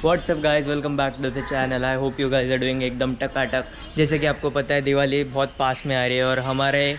WhatsApp guys, welcome back to the channel. I hope you guys are doing एकदम टकाटक। जैसे कि आपको पता है दिवाली बहुत पास में आ रही है और हमारे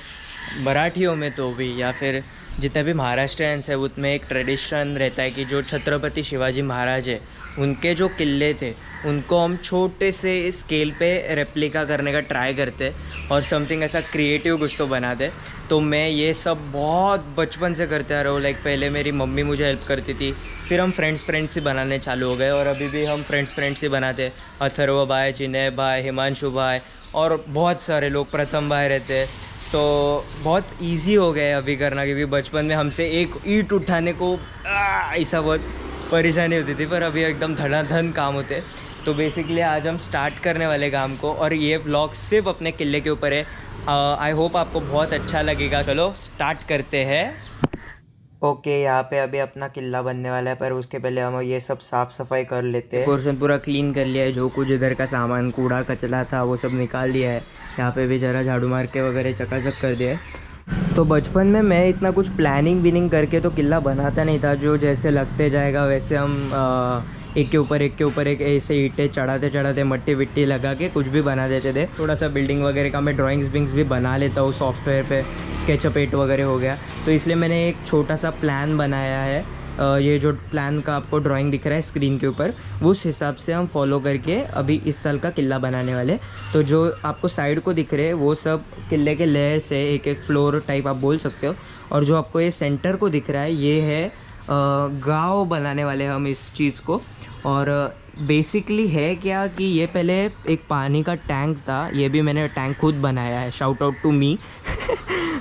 मराठियों में तो भी या फिर जितने भी महाराष्ट्रियंस हैं उसमें एक ट्रेडिशन रहता है कि जो छत्रपति शिवाजी महाराज है उनके जो किले थे उनको हम छोटे से स्केल पे रेप्लिका करने का ट्राई करते और समथिंग ऐसा क्रिएटिव कुछ तो बनाते। तो मैं ये सब बहुत बचपन से करते आ रहा हूँ। लाइक पहले मेरी मम्मी मुझे हेल्प करती थी, फिर हम फ्रेंड्स ही बनाने चालू हो गए और अभी भी हम फ्रेंड्स ही बनाते। अथर्व भाई, चिन्मय भाई, हिमांशु भाई और बहुत सारे लोग, प्रथम भाई रहते हैं। तो बहुत इजी हो गया है अभी करना, क्योंकि बचपन में हमसे एक ईंट उठाने को ऐसा बहुत परेशानी होती थी, पर अभी एकदम धड़ाधन काम होते। तो बेसिकली आज हम स्टार्ट करने वाले काम को, और ये व्लॉग सिर्फ अपने किले के ऊपर है। आई होप आपको बहुत अच्छा लगेगा। चलो स्टार्ट करते हैं। ओके, यहाँ पे अभी अपना किला बनने वाला है, पर उसके पहले हम ये सब साफ सफाई कर ये लेते हैं। पोर्शन पूरा क्लीन कर लिया है, जो कुछ इधर का सामान कूड़ा कचरा था वो सब निकाल दिया है। यहाँ पे भी ज़रा झाड़ू मार के वगैरह चकाचक कर दिया है। तो बचपन में मैं इतना कुछ प्लानिंग विनिंग करके तो किला बनाता नहीं था, जो जैसे लगते जाएगा वैसे हम एक के ऊपर एक ऐसे ईंटें चढ़ाते चढ़ाते मट्टी विट्टी लगा के कुछ भी बना देते थे। थोड़ा सा बिल्डिंग वगैरह का मैं ड्राइंग्स बिंग्स भी बना लेता हूँ सॉफ्टवेयर पे, स्केचअप 8 वगैरह हो गया। तो इसलिए मैंने एक छोटा सा प्लान बनाया है। ये जो प्लान का आपको ड्राइंग दिख रहा है स्क्रीन के ऊपर, उस हिसाब से हम फॉलो करके अभी इस साल का किला बनाने वाले। तो जो आपको साइड को दिख रहे हैं वो सब किले के लेयर्स है, एक एक फ्लोर टाइप आप बोल सकते हो। और जो आपको ये सेंटर को दिख रहा है ये है गांव बनाने वाले हम इस चीज़ को। और बेसिकली है क्या कि ये पहले एक पानी का टैंक था, ये भी मैंने टैंक खुद बनाया है, शाउट आउट टू मी।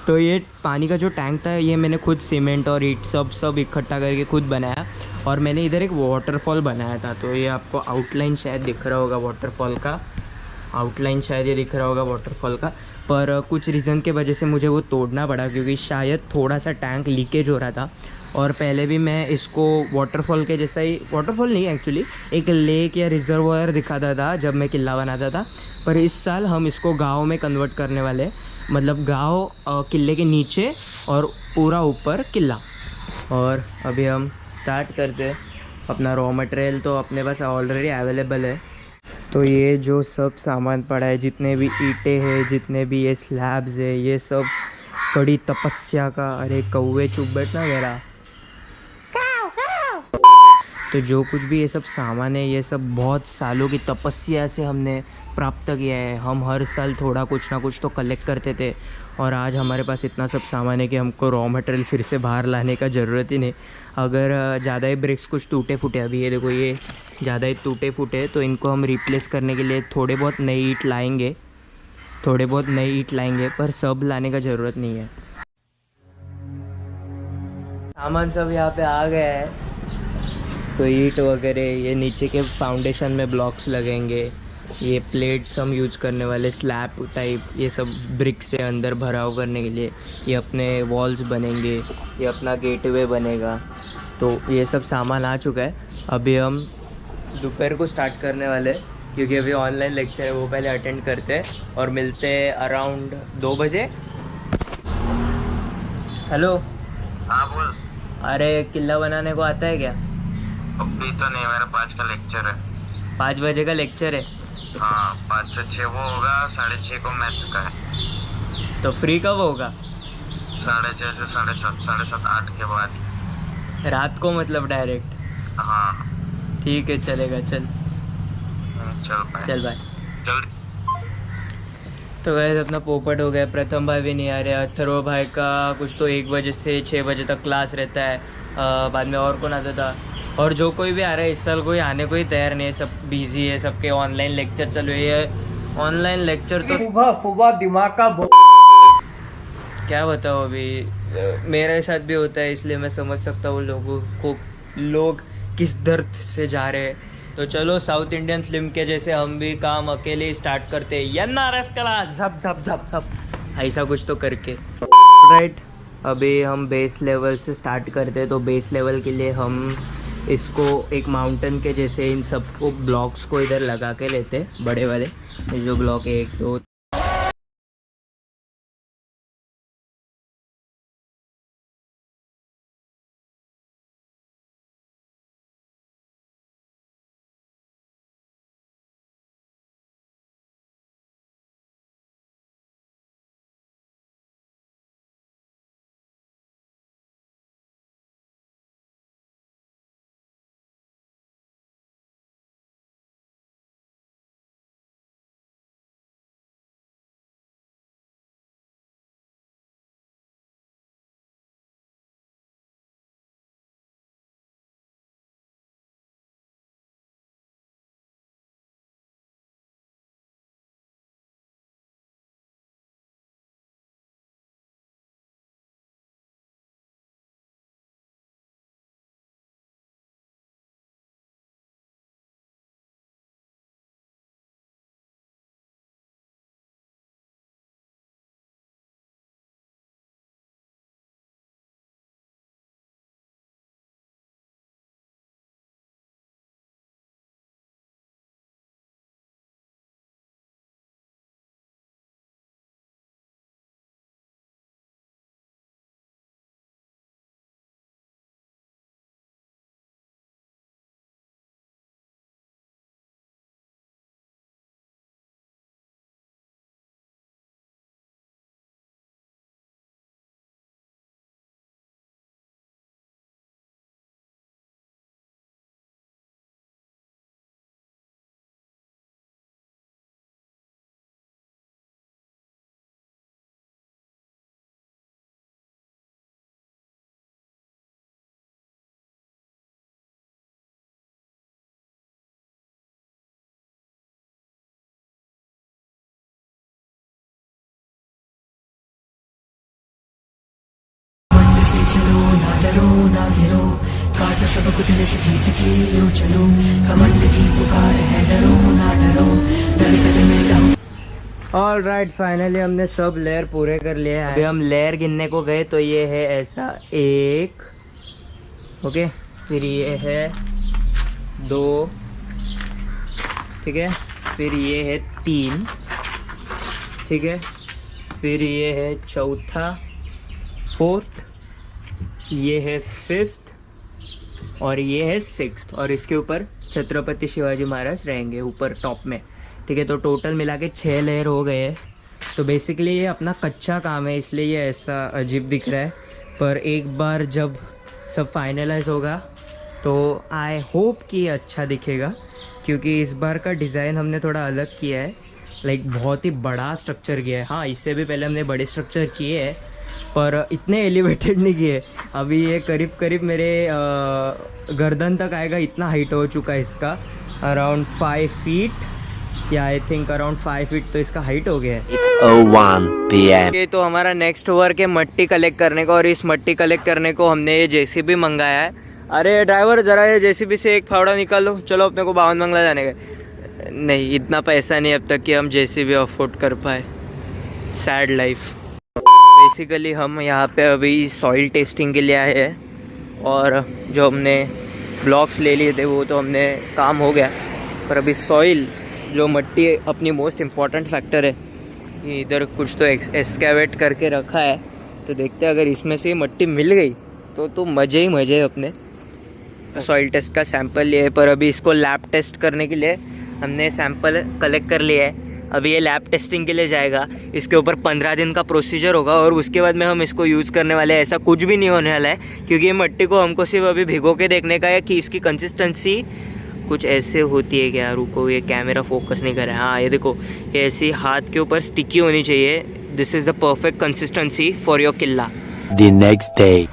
तो ये पानी का जो टैंक था ये मैंने खुद सीमेंट और ईंट सब इकट्ठा करके खुद बनाया। और मैंने इधर एक वाटरफॉल बनाया था, तो ये आपको आउटलाइन शायद दिख रहा होगा वाटरफॉल का। आउटलाइन शायद ये दिख रहा होगा वाटरफॉल का। पर कुछ रीज़न के वजह से मुझे वो तोड़ना पड़ा, क्योंकि शायद थोड़ा सा टैंक लीकेज हो रहा था। और पहले भी मैं इसको वाटरफॉल के जैसा ही, वाटरफॉल नहीं एक्चुअली, एक लेक या रिजर्वायर दिखाता था जब मैं किला बनाता था। पर इस साल हम इसको गांव में कन्वर्ट करने वाले, मतलब गांव किले के नीचे और पूरा ऊपर किला। और अभी हम स्टार्ट करते हैं। अपना रॉ मटेरियल तो अपने पास ऑलरेडी अवेलेबल है। तो ये जो सब सामान पड़ा है, जितने भी ईंटें हैं, जितने भी ये स्लैब्स है, ये सब कड़ी तपस्या का। अरे कौवे चुप बैठना मेरा। तो जो कुछ भी ये सब सामान है ये सब बहुत सालों की तपस्या से हमने प्राप्त किया है। हम हर साल थोड़ा कुछ ना कुछ तो कलेक्ट करते थे, और आज हमारे पास इतना सब सामान है कि हमको रॉ मटेरियल फिर से बाहर लाने का ज़रूरत ही नहीं। अगर ज़्यादा ही ब्रिक्स कुछ टूटे फूटे, अभी ये देखो ये ज़्यादा ही टूटे फूटे, तो इनको हम रिप्लेस करने के लिए थोड़े बहुत नई ईंट लाएंगे, पर सब लाने का ज़रूरत नहीं है। सामान सब यहाँ पे आ गया है। तो ईंट वगैरह, ये नीचे के फाउंडेशन में ब्लॉक्स लगेंगे, ये प्लेट्स हम यूज करने वाले स्लैब टाइप, ये सब ब्रिक से अंदर भराव करने के लिए, ये अपने वॉल्स बनेंगे, ये अपना गेटवे बनेगा। तो ये सब सामान आ चुका है। अभी हम दोपहर को स्टार्ट करने वाले, क्योंकि अभी ऑनलाइन लेक्चर है, वो पहले अटेंड करते हैं और मिलते हैं अराउंड 2 बजे। हेलो। हाँ बोल। अरे किला बनाने को आता है क्या? अभी तो नहीं, मेरा 5 का लेक्चर है। 5 बजे का लेक्चर है? हाँ, 5 से 6 वो होगा, 6:30 को मैथ्स का है। तो फ्री कब होगा? 6:30 से 7:30, 7:30 8 के बाद। रात को मतलब डायरेक्ट? हाँ। ठीक है, चलेगा, चल। चल पाए। चल बाय। जल्दी। तो वैसे अपना पोपट हो गया, प्रथम भाई भी नहीं आ रहे, अथर्व भाई का कुछ तो 1 बजे से 6 बजे तक क्लास रहता है। बाद में और कौन आता था? और जो कोई भी आ रहा है इस साल कोई आने को ही तैयार नहीं है, सब बिजी है, सबके ऑनलाइन लेक्चर चल रही है। ऑनलाइन लेक्चर तो सुबह सुबह दिमाग का क्या बताओ अभी। मेरे साथ भी होता है, इसलिए मैं समझ सकता हूँ लोगों को, लोग किस दर्द से जा रहे हैं। तो चलो साउथ इंडियन फिल्म के जैसे हम भी काम अकेले ही स्टार्ट करते हैं, एनआरएस कला झप झप झप झप, ऐसा कुछ तो करके। राइट। अभी हम बेस लेवल से स्टार्ट करते हैं। तो बेस लेवल के लिए हम इसको एक माउंटेन के जैसे इन सबको ब्लॉक्स को इधर लगा के लेते, बड़े वाले जो ब्लॉक 1 2 ऑल राइट, फाइनली हमने सब लेयर पूरे कर लिए हैं। अभी हम लेयर गिनने को गए तो ये है ऐसा 1, ओके, फिर ये है 2, ठीक है, फिर ये है 3, ठीक है, फिर ये है चौथा, 4th, ये है 5th और ये है 6th, और इसके ऊपर छत्रपति शिवाजी महाराज रहेंगे ऊपर टॉप में, ठीक है। तो टोटल मिला के 6 लेयर हो गए हैं। तो बेसिकली ये अपना कच्चा काम है, इसलिए ये ऐसा अजीब दिख रहा है, पर एक बार जब सब फाइनलाइज होगा तो आई होप कि ये अच्छा दिखेगा, क्योंकि इस बार का डिज़ाइन हमने थोड़ा अलग किया है, लाइक बहुत ही बड़ा स्ट्रक्चर किया है। हाँ, इससे भी पहले हमने बड़े स्ट्रक्चर किए हैं पर इतने एलिवेटेड नहीं किए। अभी ये करीब करीब मेरे गर्दन तक आएगा, इतना हाइट हो चुका है इसका, अराउंड 5 फीट या आई थिंक अराउंड 5 फीट तो इसका हाइट हो गया है। 1 PM ये तो हमारा नेक्स्ट वर्क है मट्टी कलेक्ट करने का, और इस मट्टी कलेक्ट करने को हमने ये जेसीबी मंगाया है। अरे ड्राइवर, ज़रा ये जेसीबी से एक फावड़ा निकाल लो, चलो अपने को बावन बंगला जाने का। नहीं, इतना पैसा नहीं अब तक कि हम जेसीबी अफोर्ड कर पाए। Sad life. बेसिकली हम यहाँ पे अभी सॉइल टेस्टिंग के लिए आए हैं, और जो हमने ब्लॉक्स ले लिए थे वो तो हमने काम हो गया, पर अभी सॉइल जो मट्टी अपनी मोस्ट इम्पॉर्टेंट फैक्टर है, ये इधर कुछ तो एक्सकैवेट करके रखा है। तो देखते हैं अगर इसमें से मट्टी मिल गई तो मज़े ही मज़े है। अपने सॉइल टेस्ट का सैंपल लिए, पर अभी इसको लैब टेस्ट करने के लिए हमने सैंपल कलेक्ट कर लिया है। अभी ये लैब टेस्टिंग के लिए जाएगा, इसके ऊपर 15 दिन का प्रोसीजर होगा, और उसके बाद में हम इसको यूज़ करने वाले हैं। ऐसा कुछ भी नहीं होने वाला है, क्योंकि ये मट्टी को हमको सिर्फ अभी भिगो के देखने का है कि इसकी कंसिस्टेंसी कुछ ऐसे होती है क्या। रुको, ये कैमरा फोकस नहीं कर रहा है। हाँ, ये देखो, ये ऐसी हाथ के ऊपर स्टिकी होनी चाहिए। This is the perfect consistency for your Qila. The next day.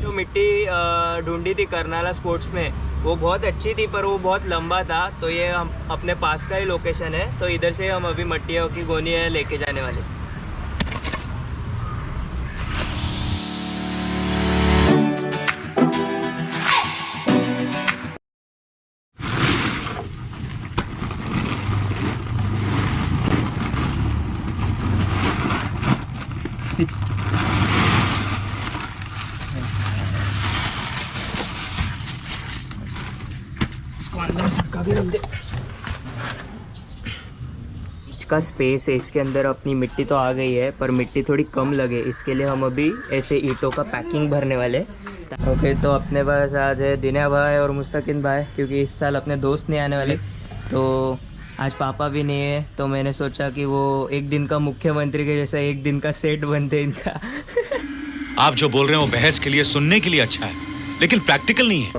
जो मिट्टी ढूंढी थी करनाला स्पोर्ट्स में, वो बहुत अच्छी थी, पर वो बहुत लंबा था। तो ये हम अपने पास का ही लोकेशन है, तो इधर से हम अभी मट्टियों की गोनियाँ लेके जाने वाले। इसका स्पेस है, इसके अंदर अपनी मिट्टी तो आ गई है, पर मिट्टी थोड़ी कम लगे, इसके लिए हम अभी ऐसे ईंटों का पैकिंग भरने वाले। ओके, तो अपने पास आज है दिन्या भाई और मुस्तकिन भाई, क्योंकि इस साल अपने दोस्त नहीं आने वाले, तो आज पापा भी नहीं है। तो मैंने सोचा कि वो एक दिन का मुख्यमंत्री के जैसा एक दिन का सेट बनते इनका। आप जो बोल रहे हैं वो बहस के लिए, सुनने के लिए अच्छा है, लेकिन प्रैक्टिकल नहीं है।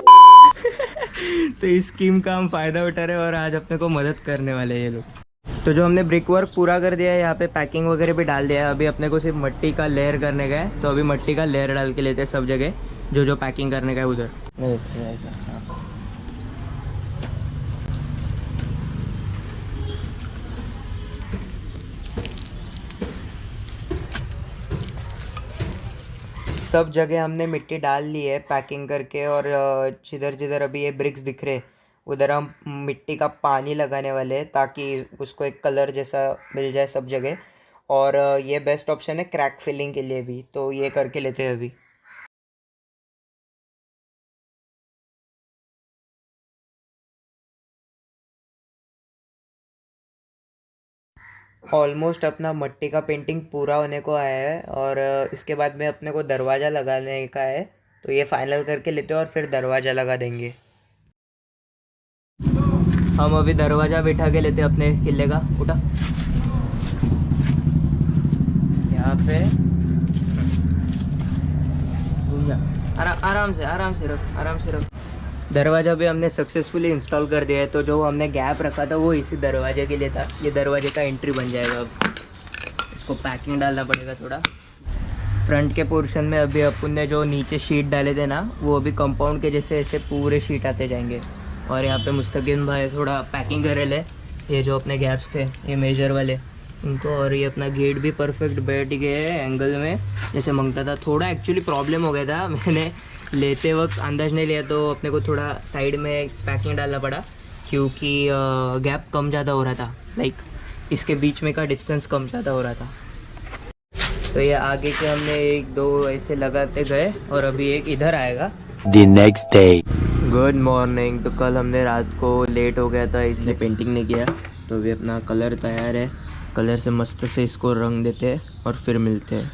तो इस स्कीम का हम फ़ायदा उठा रहे हैं, और आज अपने को मदद करने वाले हैं ये लोग। तो जो हमने ब्रिक वर्क पूरा कर दिया है, यहाँ पे पैकिंग वगैरह भी डाल दिया है। अभी अपने को सिर्फ मट्टी का लेयर करने का है, तो अभी मट्टी का लेयर डाल के लेते हैं सब जगह, जो पैकिंग करने का है उधर। सब जगह हमने मिट्टी डाल ली है पैकिंग करके, और जिधर जिधर अभी ये ब्रिक्स दिख रहे उधर हम मिट्टी का पानी लगाने वाले हैं, ताकि उसको एक कलर जैसा मिल जाए सब जगह। और ये बेस्ट ऑप्शन है क्रैक फिलिंग के लिए भी, तो ये करके लेते हैं अभी। ऑलमोस्ट अपना मट्टी का पेंटिंग पूरा होने को आया है, और इसके बाद में अपने को दरवाज़ा लगाने का है, तो ये फाइनल करके लेते हैं और फिर दरवाज़ा लगा देंगे। हम अभी दरवाज़ा बैठा के लेते हैं अपने किले का। उठा, यहाँ पे आराम से रख। दरवाज़ा भी हमने सक्सेसफुली इंस्टॉल कर दिया है। तो जो हमने गैप रखा था वो इसी दरवाजे के लिए था, ये दरवाजे का एंट्री बन जाएगा। अब इसको पैकिंग डालना पड़ेगा थोड़ा। फ्रंट के पोर्शन में अभी अपन ने जो नीचे शीट डाले थे ना, वो अभी कंपाउंड के जैसे ऐसे पूरे शीट आते जाएंगे। और यहाँ पे मुस्तकिन भाई थोड़ा पैकिंग करे ले, ये जो अपने गैप्स थे ये मेजर वाले उनको, और ये अपना गेट भी परफेक्ट बैठ गए एंगल में जैसे मांगता था। थोड़ा एक्चुअली प्रॉब्लम हो गया था, मैंने लेते वक्त अंदाज नहीं लिया तो अपने को थोड़ा साइड में पैकिंग डालना पड़ा, क्योंकि गैप कम ज़्यादा हो रहा था, लाइक इसके बीच में का डिस्टेंस कम ज़्यादा हो रहा था। तो ये आगे के हमने 1-2 ऐसे लगाते गए और अभी एक इधर आएगा। The next day. Good morning. तो कल हमने रात को लेट हो गया था इसलिए पेंटिंग नहीं किया, तो अभी अपना कलर तैयार है। कलर से मस्त से इसको रंग देते हैं और फिर मिलते हैं।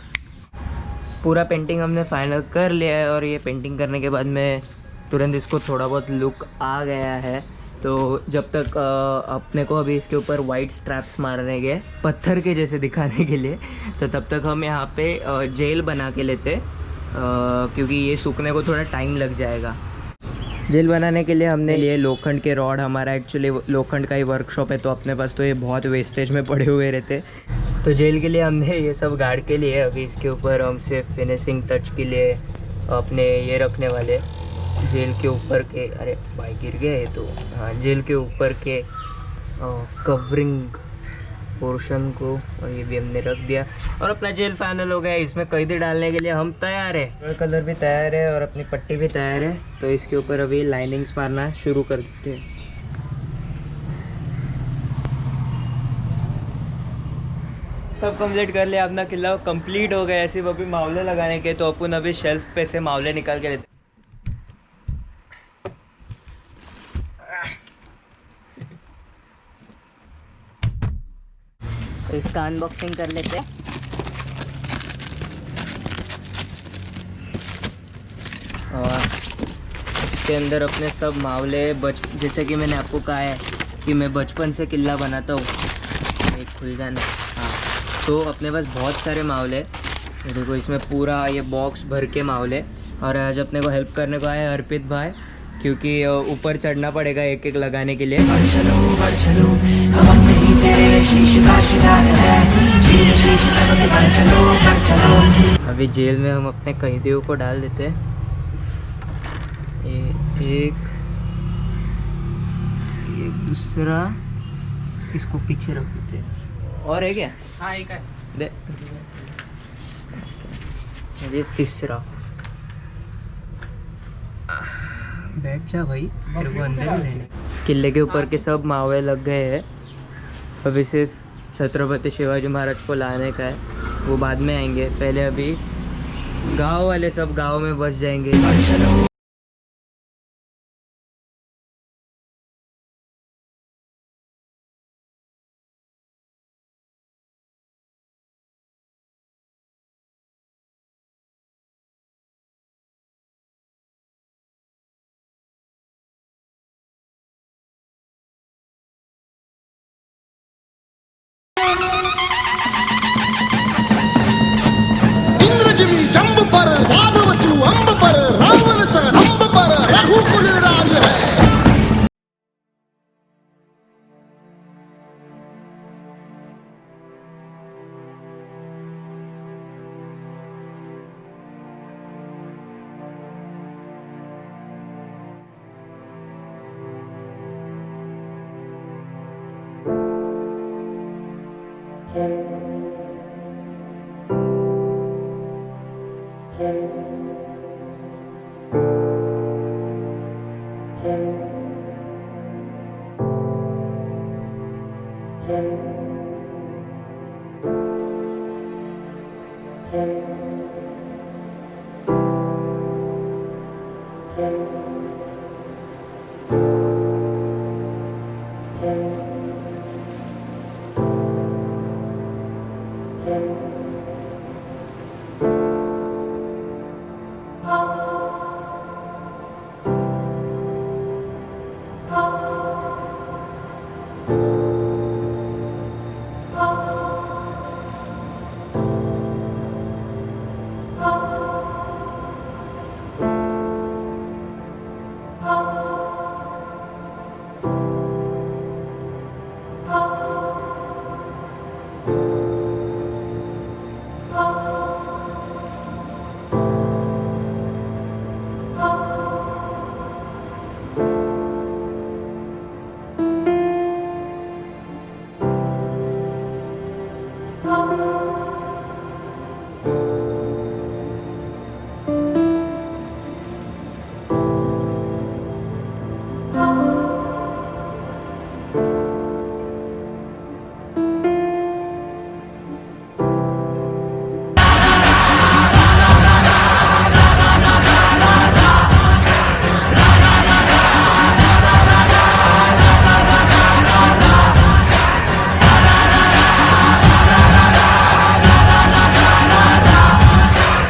पूरा पेंटिंग हमने फाइनल कर लिया है और ये पेंटिंग करने के बाद में तुरंत इसको थोड़ा बहुत लुक आ गया है। तो जब तक अपने को अभी इसके ऊपर वाइट स्ट्रैप्स मारने गए पत्थर के जैसे दिखाने के लिए, तो तब तक हम यहाँ पे जेल बना के लेते, क्योंकि ये सूखने को थोड़ा टाइम लग जाएगा। जेल बनाने के लिए हमने लिए लोखंड के रॉड। हमारा एक्चुअली लोखंड का ही वर्कशॉप है, तो अपने पास तो ये बहुत वेस्टेज में पड़े हुए रहते। तो जेल के लिए हमने ये सब गाड़ के लिए, अभी इसके ऊपर हम सिर्फ फिनिशिंग टच के लिए अपने ये रखने वाले जेल के ऊपर के, अरे भाई गिर गया ये तो, हाँ जेल के ऊपर के कवरिंग पोर्शन को, और ये भी हमने रख दिया और अपना जेल फाइनल हो गया। इसमें कैदी डालने के लिए हम तैयार है, कलर भी तैयार है और अपनी पट्टी भी तैयार है। तो इसके ऊपर अभी लाइनिंग्स मारना शुरू कर देते हैं। सब कंप्लीट कर लिया, अपना किला कंप्लीट हो गया। सिर्फ अभी मावले लगाने के, तो अपन अभी शेल्फ पे से मावले निकाल के लेते। तो इसका अनबॉक्सिंग कर लेते हैं। और इसके अंदर अपने सब मावले जैसे कि मैंने आपको कहा है कि मैं बचपन से किला बनाता हूँ। एक खुल जाना, हाँ। तो अपने पास बहुत सारे मावले, देखो इसमें पूरा ये बॉक्स भर के मावले। और आज अपने को हेल्प करने को आए अर्पित भाई, क्योंकि ऊपर चढ़ना पड़ेगा एक एक लगाने के लिए। अभी जेल में हम अपने कैदियों को डाल देते हैं। एक ये दूसरा, इसको पीछे रख देते हैं। और है क्या? हाँ एक है, दे। ये तीसरा, बैठ जा भाई, तेरे को अंदर ही रहने। किले के ऊपर के सब मावे लग गए हैं, अभी सिर्फ छत्रपति शिवाजी महाराज को लाने का है, वो बाद में आएंगे। पहले अभी गांव वाले सब गांव में बस जाएंगे। इंद्रजिमी जंब पर वादवसु अंब पर रावण स रंब पर रघुकुल राज है।